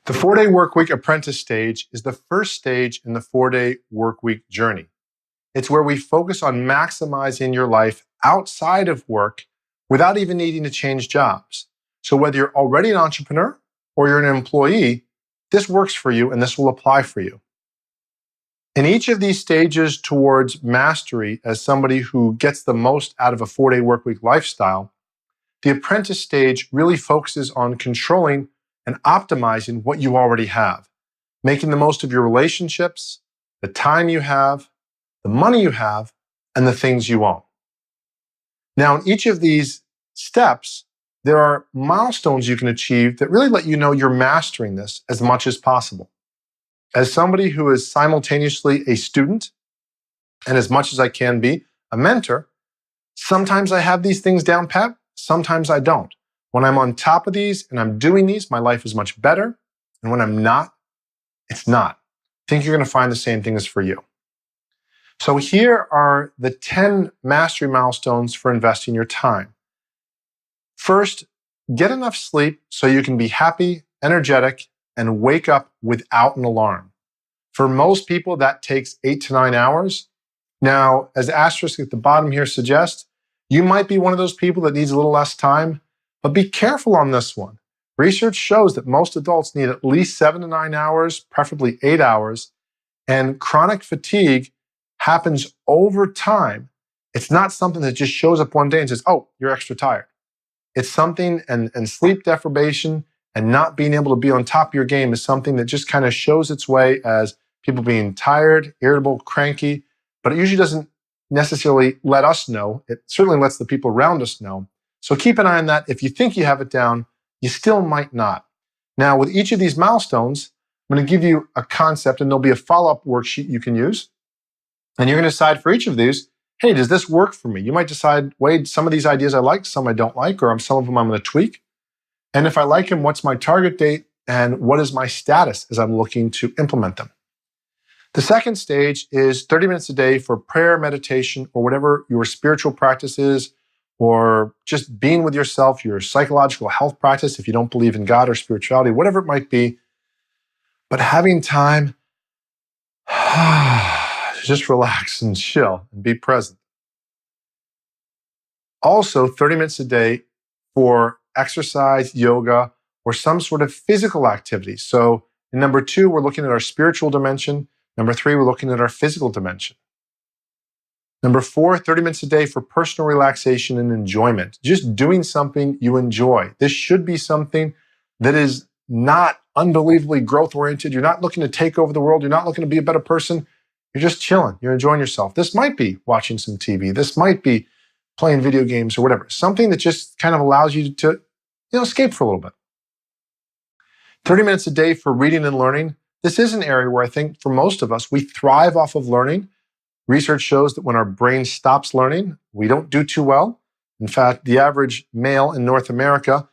The 4-day workweek apprentice stage is the first stage in the 4-day workweek journey. It's where we focus on maximizing your life outside of work without even needing to change jobs. So whether you're already an entrepreneur or you're an employee, this works for you and this will apply for you. In each of these stages towards mastery as somebody who gets the most out of a 4-day workweek lifestyle, the apprentice stage really focuses on controlling and optimizing what you already have, making the most of your relationships, the time you have, the money you have, and the things you own. Now, in each of these steps, there are milestones you can achieve that really let you know you're mastering this as much as possible. As somebody who is simultaneously a student and as much as I can be a mentor, sometimes I have these things down pat, sometimes I don't. When I'm on top of these and I'm doing these, my life is much better. And when I'm not, it's not. I think you're going to find the same thing is for you. So here are the 10 mastery milestones for investing your time. First, get enough sleep so you can be happy, energetic, and wake up without an alarm. For most people, that takes 8 to 9 hours. Now, as the asterisk at the bottom here suggests, you might be one of those people that needs a little less time, but be careful on this one. Research shows that most adults need at least 7 to 9 hours, preferably 8 hours, and chronic fatigue happens over time. It's not something that just shows up one day and says, oh, you're extra tired. It's something, and sleep deprivation and not being able to be on top of your game is something that just kind of shows its way as people being tired, irritable, cranky, but it usually doesn't necessarily let us know. It certainly lets the people around us know. So keep an eye on that. If you think you have it down, you still might not. Now, with each of these milestones, I'm going to give you a concept and there'll be a follow-up worksheet you can use. And you're going to decide for each of these, hey, does this work for me? You might decide, Wade, some of these ideas I like, some I don't like, or some of them I'm going to tweak. And if I like them, what's my target date and what is my status as I'm looking to implement them? The second stage is 30 minutes a day for prayer, meditation, or whatever your spiritual practice is, or just being with yourself, your psychological health practice, if you don't believe in God or spirituality, whatever it might be. But having time just relax and chill and be present. Also, 30 minutes a day for exercise, yoga, or some sort of physical activity. So in number 2, we're looking at our spiritual dimension. Number 3, we're looking at our physical dimension. Number 4, 30 minutes a day for personal relaxation and enjoyment. Just doing something you enjoy. This should be something that is not unbelievably growth-oriented. You're not looking to take over the world. You're not looking to be a better person. You're just chilling. You're enjoying yourself. This might be watching some TV. This might be playing video games or whatever. Something that just kind of allows you to escape for a little bit. 30 minutes a day for reading and learning. This is an area where I think for most of us, we thrive off of learning. Research shows that when our brain stops learning, we don't do too well. In fact, the average male in North America,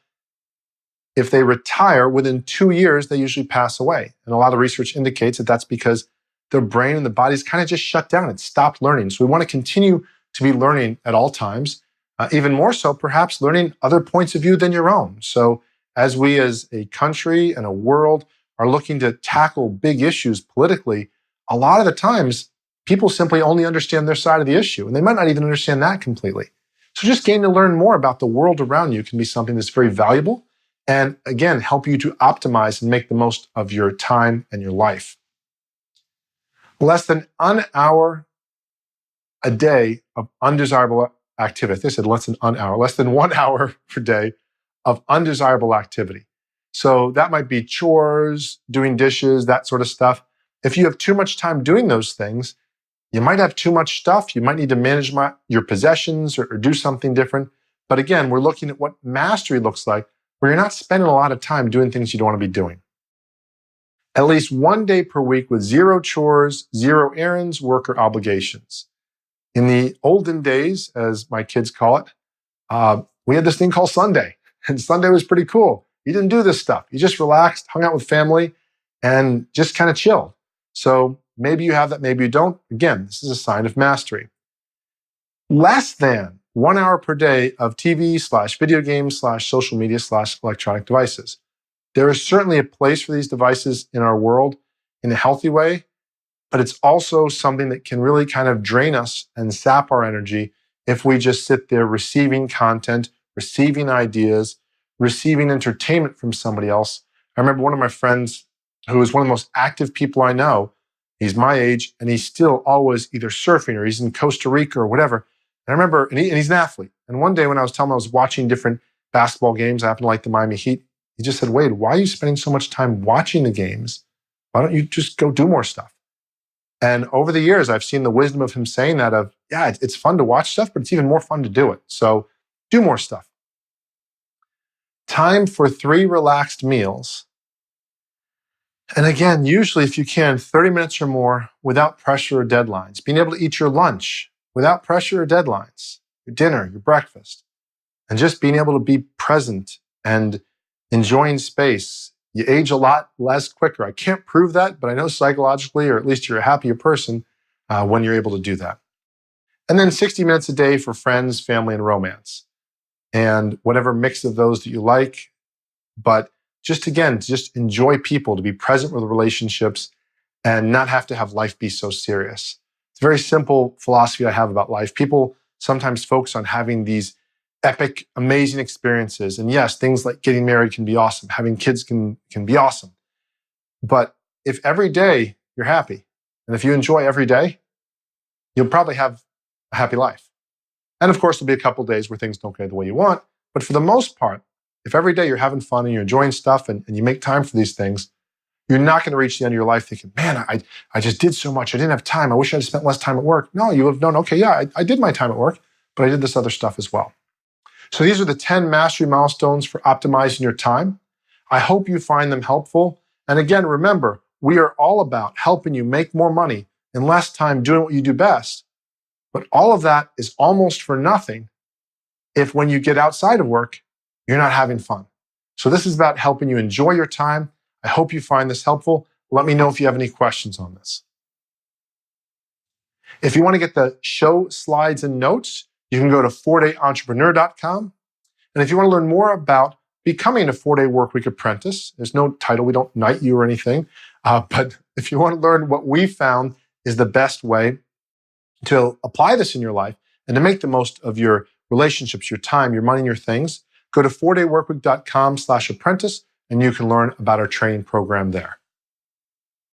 if they retire within 2 years, they usually pass away. And a lot of research indicates that that's because their brain and the body's kind of just shut down. It stopped learning. So we want to continue to be learning at all times, even more so perhaps learning other points of view than your own. So as we as a country and a world are looking to tackle big issues politically, a lot of the times people simply only understand their side of the issue, and they might not even understand that completely. So just getting to learn more about the world around you can be something that's very valuable and, again, help you to optimize and make the most of your time and your life. Less than an hour a day of undesirable activity. They said less than an hour, less than 1 hour per day of undesirable activity. So that might be chores, doing dishes, that sort of stuff. If you have too much time doing those things, you might have too much stuff. You might need to manage your possessions or do something different. But again, we're looking at what mastery looks like, where you're not spending a lot of time doing things you don't want to be doing. At least 1 day per week with 0 chores, 0 errands, work, or obligations. In the olden days, as my kids call it, we had this thing called Sunday. And Sunday was pretty cool. You didn't do this stuff. You just relaxed, hung out with family, and just kind of chilled. So maybe you have that, maybe you don't. Again, this is a sign of mastery. Less than 1 hour per day of TV/video games/social media/electronic devices. There is certainly a place for these devices in our world in a healthy way, but it's also something that can really kind of drain us and sap our energy if we just sit there receiving content, receiving ideas, receiving entertainment from somebody else. I remember one of my friends who is one of the most active people I know. He's my age, and he's still always either surfing or he's in Costa Rica or whatever. And I remember, and he's an athlete. And one day when I was telling him I was watching different basketball games, I happen to like the Miami Heat, he just said, Wade, why are you spending so much time watching the games? Why don't you just go do more stuff? And over the years, I've seen the wisdom of him saying that of, yeah, it's fun to watch stuff, but it's even more fun to do it. So do more stuff. Time for 3 relaxed meals. And again, usually if you can, 30 minutes or more without pressure or deadlines. Being able to eat your lunch without pressure or deadlines, your dinner, your breakfast, and just being able to be present and enjoying space. You age a lot less quicker. I can't prove that, but I know psychologically, or at least you're a happier person when you're able to do that. And then 60 minutes a day for friends, family, and romance. And whatever mix of those that you like. But just again, to just enjoy people, to be present with relationships and not have to have life be so serious. It's a very simple philosophy I have about life. People sometimes focus on having these epic, amazing experiences. And yes, things like getting married can be awesome. Having kids can be awesome. But if every day you're happy, and if you enjoy every day, you'll probably have a happy life. And of course, there'll be a couple of days where things don't go the way you want. But for the most part, if every day you're having fun and you're enjoying stuff and you make time for these things, you're not going to reach the end of your life thinking, man, I just did so much. I didn't have time. I wish I'd spent less time at work. No, you have known, okay, yeah, I did my time at work, but I did this other stuff as well. So these are the 10 mastery milestones for optimizing your time. I hope you find them helpful. And again, remember, we are all about helping you make more money in less time doing what you do best. But all of that is almost for nothing if when you get outside of work, you're not having fun. So this is about helping you enjoy your time. I hope you find this helpful. Let me know if you have any questions on this. If you want to get the show slides and notes, you can go to 4dayentrepreneur.com. And if you want to learn more about becoming a 4-day workweek apprentice, there's no title, we don't knight you or anything. But if you want to learn what we found is the best way to apply this in your life and to make the most of your relationships, your time, your money, and your things, go to 4dayworkweek.com/apprentice, and you can learn about our training program there.